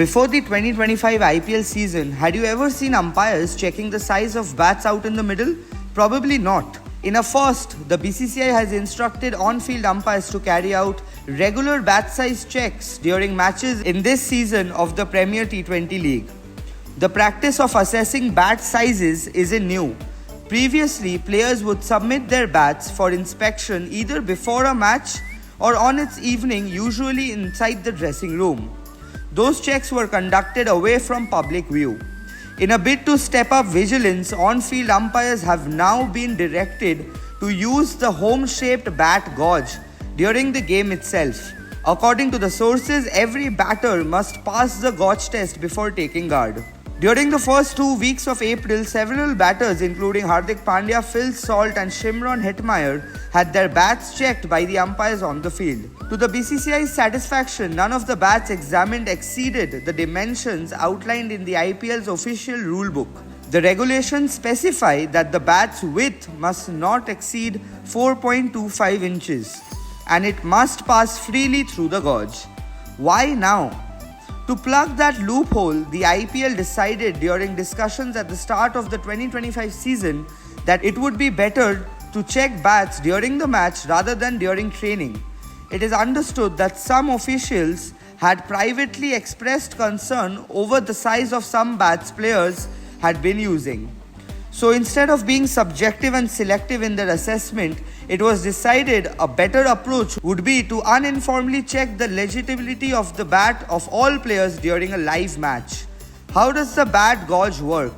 Before the 2025 IPL season, had you ever seen umpires checking the size of bats out in the middle? Probably not. In a first, the BCCI has instructed on-field umpires to carry out regular bat size checks during matches in this season of the Premier T20 League. The practice of assessing bat sizes isn't new. Previously, players would submit their bats for inspection either before a match or on its evening, usually inside the dressing room. Those checks were conducted away from public view. In a bid to step up vigilance, on-field umpires have now been directed to use the home-shaped bat gauge during the game itself. According to the sources, every batter must pass the gauge test before taking guard. During the first 2 weeks of April, several batters including Hardik Pandya, Phil Salt and Shimron Hetmeyer had their bats checked by the umpires on the field. To the BCCI's satisfaction, none of the bats examined exceeded the dimensions outlined in the IPL's official rulebook. The regulations specify that the bat's width must not exceed 4.25 inches and it must pass freely through the gauge. Why now? To plug that loophole, the IPL decided during discussions at the start of the 2025 season that it would be better to check bats during the match rather than during training. It is understood that some officials had privately expressed concern over the size of some bats players had been using. So instead of being subjective and selective in their assessment, it was decided a better approach would be to uninformedly check the legitimacy of the bat of all players during a live match. How does the bat gauge work?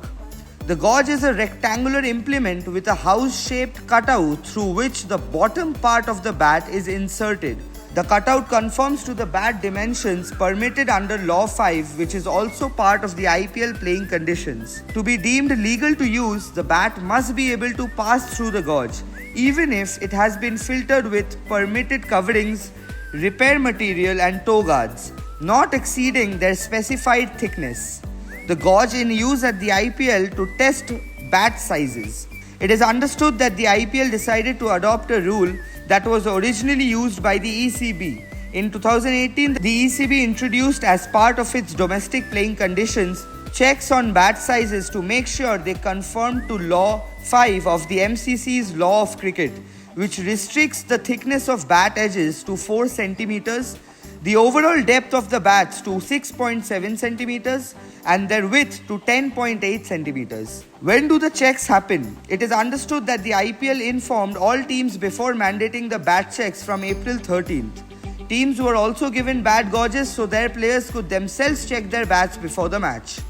The gauge is a rectangular implement with a house-shaped cutout through which the bottom part of the bat is inserted. The cutout conforms to the bat dimensions permitted under Law 5, which is also part of the IPL playing conditions. To be deemed legal to use, the bat must be able to pass through the gauge, even if it has been filtered with permitted coverings, repair material and toe guards, not exceeding their specified thickness. The gauge in use at the IPL to test bat sizes. It is understood that the IPL decided to adopt a rule that was originally used by the ECB. In 2018, the ECB introduced as part of its domestic playing conditions checks on bat sizes to make sure they conform to Law 5 of the MCC's Law of Cricket, which restricts the thickness of bat edges to 4 centimeters, the overall depth of the bats to 6.7 centimeters, and their width to 10.8 centimeters. When do the checks happen? It is understood that the IPL informed all teams before mandating the bat checks from April 13th. Teams were also given bat gauges so their players could themselves check their bats before the match.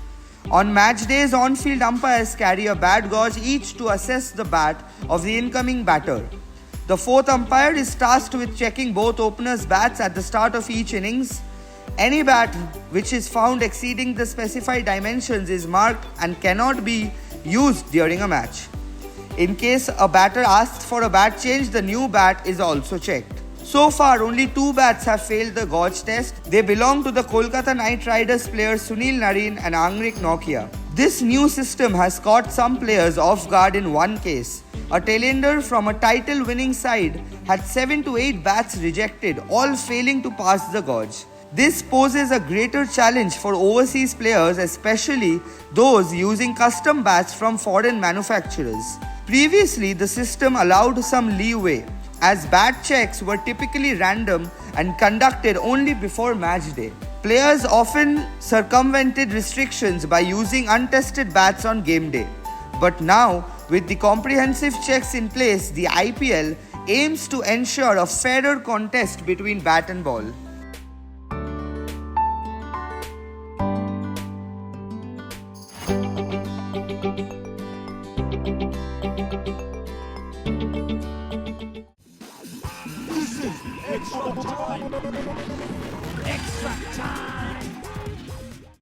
On match days, on-field umpires carry a bat gauge each to assess the bat of the incoming batter. The fourth umpire is tasked with checking both openers' bats at the start of each innings. Any bat which is found exceeding the specified dimensions is marked and cannot be used during a match. In case a batter asks for a bat change, the new bat is also checked. So far, only 2 bats have failed the gauge test. They belong to the Kolkata Knight Riders players Sunil Narine and Angrik Nokia. This new system has caught some players off guard in one case. A tailender from a title-winning side had 7 to 8 bats rejected, all failing to pass the gauge. This poses a greater challenge for overseas players, especially those using custom bats from foreign manufacturers. Previously, the system allowed some leeway, as bat checks were typically random and conducted only before match day. Players often circumvented restrictions by using untested bats on game day. But now, with the comprehensive checks in place, the IPL aims to ensure a fairer contest between bat and ball. This is XtraTime. XtraTime.